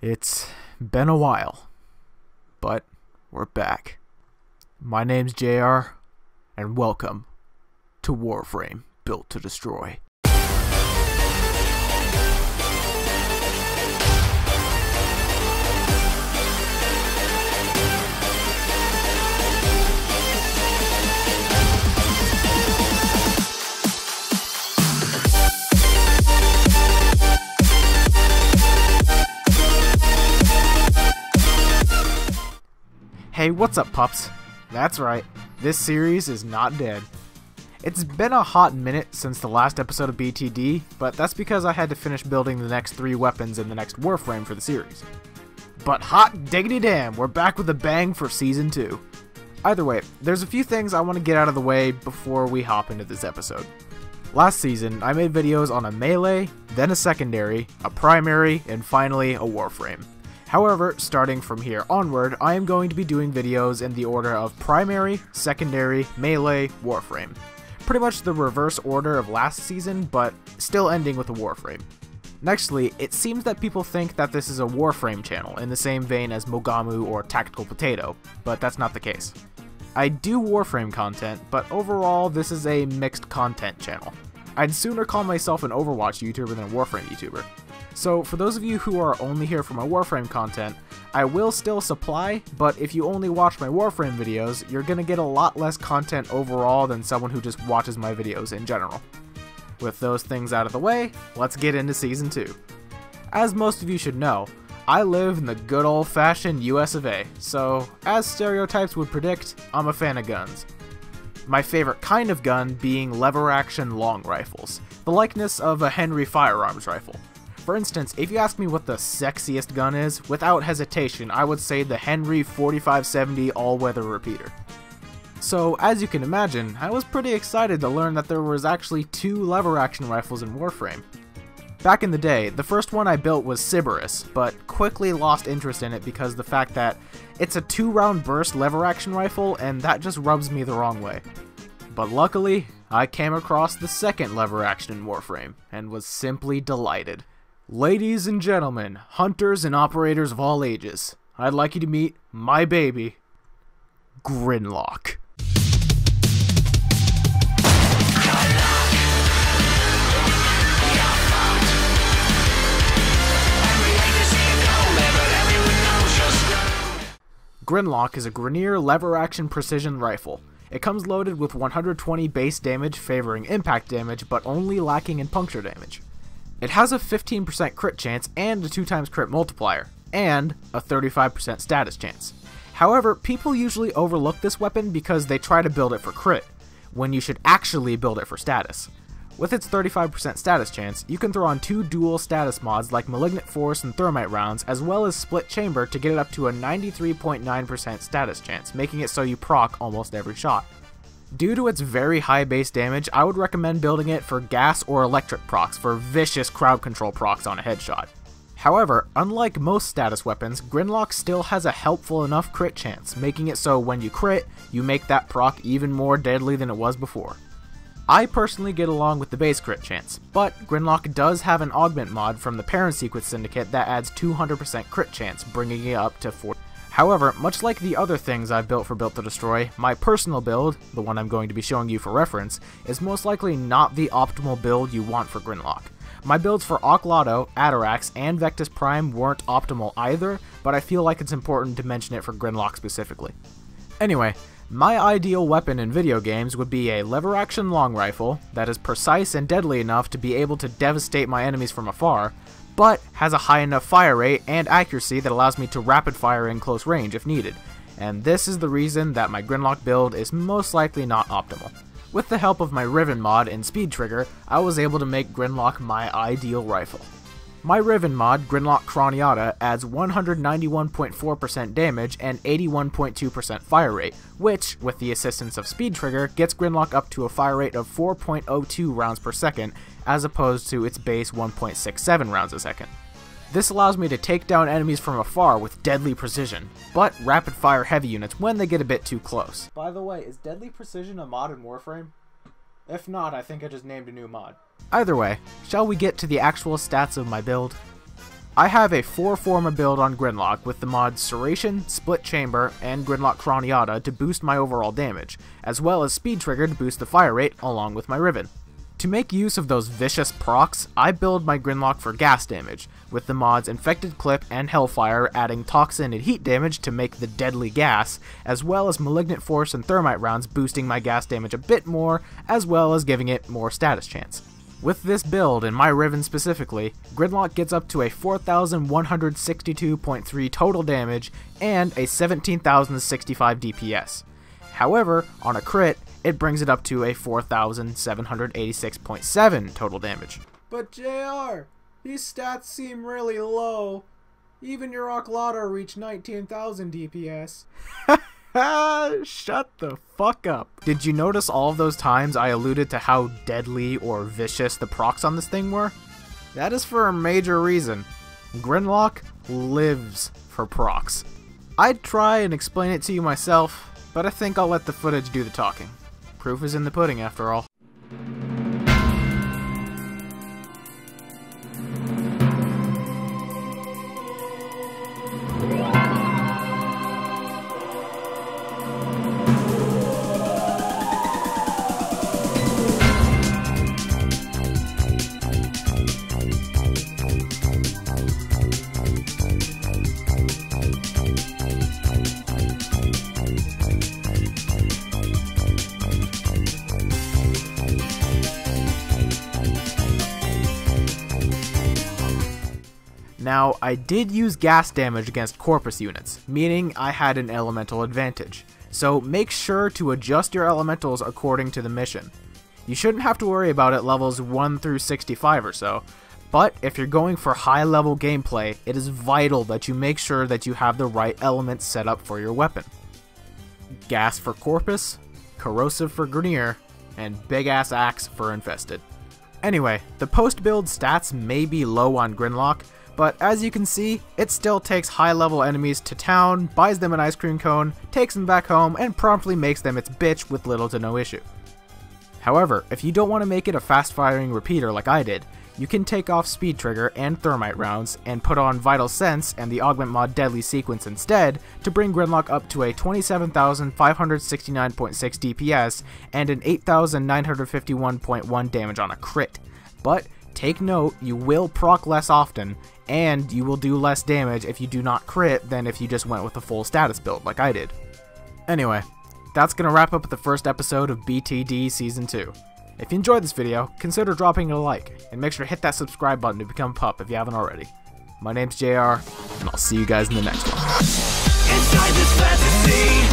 It's been a while, but we're back. My name's JR, and welcome to Warframe Built to Destroy. Hey, what's up, pups? That's right, this series is not dead. It's been a hot minute since the last episode of BTD, but that's because I had to finish building the next 3 weapons in the next Warframe for the series. But hot diggity damn, we're back with a bang for Season 2. Either way, there's a few things I want to get out of the way before we hop into this episode. Last season, I made videos on a melee, then a secondary, a primary, and finally a Warframe. However, starting from here onward, I am going to be doing videos in the order of primary, secondary, melee, Warframe. Pretty much the reverse order of last season, but still ending with a Warframe. Nextly, it seems that people think that this is a Warframe channel, in the same vein as Mogamu or Tactical Potato, but that's not the case. I do Warframe content, but overall this is a mixed content channel. I'd sooner call myself an Overwatch YouTuber than a Warframe YouTuber. So for those of you who are only here for my Warframe content, I will still supply, but if you only watch my Warframe videos, you're gonna get a lot less content overall than someone who just watches my videos in general. With those things out of the way, let's get into Season 2. As most of you should know, I live in the good old-fashioned US of A, so as stereotypes would predict, I'm a fan of guns. My favorite kind of gun being lever-action long rifles, the likeness of a Henry firearms rifle. For instance, if you ask me what the sexiest gun is, without hesitation, I would say the Henry 4570 all-weather repeater. So, as you can imagine, I was pretty excited to learn that there was actually 2 lever-action rifles in Warframe. Back in the day, the first one I built was Sybaris, but quickly lost interest in it because the fact that it's a 2-round burst lever-action rifle, and that just rubs me the wrong way. But luckily, I came across the second lever-action in Warframe, and was simply delighted. Ladies and gentlemen, hunters and operators of all ages, I'd like you to meet my baby, Grinlok. Grinlok is a Grineer lever-action precision rifle. It comes loaded with 120 base damage favoring impact damage, but only lacking in puncture damage. It has a 15% crit chance and a 2x crit multiplier, and a 35% status chance. However, people usually overlook this weapon because they try to build it for crit, when you should actually build it for status. With its 35% status chance, you can throw on 2 dual status mods like Malignant Force and Thermite rounds, as well as Split Chamber to get it up to a 93.9% status chance, making it so you proc almost every shot. Due to its very high base damage, I would recommend building it for gas or electric procs for vicious crowd control procs on a headshot. However, unlike most status weapons, Grinlok still has a helpful enough crit chance, making it so when you crit, you make that proc even more deadly than it was before. I personally get along with the base crit chance, but Grinlok does have an augment mod from the Parent Secret Syndicate that adds 200% crit chance, bringing it up to 40. However, much like the other things I've built for Built to Destroy, my personal build, the one I'm going to be showing you for reference, is most likely not the optimal build you want for Grinlok. My builds for Oklotto, Atarax, and Vectis Prime weren't optimal either, but I feel like it's important to mention it for Grinlok specifically. Anyway, my ideal weapon in video games would be a lever-action long rifle that is precise and deadly enough to be able to devastate my enemies from afar, but has a high enough fire rate and accuracy that allows me to rapid fire in close range if needed, and this is the reason that my Grinlok build is most likely not optimal. With the help of my Riven mod and Speed Trigger, I was able to make Grinlok my ideal rifle. My Riven mod, Grinlok Craniata, adds 191.4% damage and 81.2% fire rate, which, with the assistance of Speed Trigger, gets Grinlok up to a fire rate of 4.02 rounds per second, as opposed to its base 1.67 rounds a second. This allows me to take down enemies from afar with deadly precision, but rapid fire heavy units when they get a bit too close. By the way, is deadly precision a mod in Warframe? If not, I think I just named a new mod. Either way, shall we get to the actual stats of my build? I have a 4-forma build on Grinlok with the mods Serration, Split Chamber, and Grinlok Craniata to boost my overall damage, as well as Speed Trigger to boost the fire rate along with my Riven. To make use of those vicious procs, I build my Grinlok for gas damage, with the mods Infected Clip and Hellfire adding Toxin and Heat damage to make the deadly gas, as well as Malignant Force and Thermite rounds boosting my gas damage a bit more, as well as giving it more status chance. With this build, and my Riven specifically, Grinlok gets up to a 4,162.3 total damage and a 17,065 DPS. However, on a crit, it brings it up to a 4,786.7 total damage. But JR, these stats seem really low. Even your Oklada reached 19,000 DPS. Shut the fuck up. Did you notice all of those times I alluded to how deadly or vicious the procs on this thing were? That is for a major reason. Grinlok lives for procs. I'd try and explain it to you myself, but I think I'll let the footage do the talking. Proof is in the pudding after all. Now, I did use gas damage against Corpus units, meaning I had an elemental advantage, so make sure to adjust your elementals according to the mission. You shouldn't have to worry about it levels 1 through 65 or so, but if you're going for high level gameplay, it is vital that you make sure that you have the right elements set up for your weapon. Gas for Corpus, Corrosive for Grineer, and Big Ass Axe for Infested. Anyway, the post-build stats may be low on Grinlok, but as you can see, it still takes high-level enemies to town, buys them an ice cream cone, takes them back home, and promptly makes them its bitch with little to no issue. However, if you don't want to make it a fast-firing repeater like I did, you can take off Speed Trigger and Thermite rounds and put on Vital Sense and the Augment Mod Deadly Sequence instead to bring Grinlok up to a 27,569.6 DPS and an 8,951.1 damage on a crit. But take note, you will proc less often, and you will do less damage if you do not crit than if you just went with a full status build like I did. Anyway, that's going to wrap up the first episode of BTD Season 2. If you enjoyed this video, consider dropping it a like, and make sure to hit that subscribe button to become a pup if you haven't already. My name's JR, and I'll see you guys in the next one. Inside this fantasy,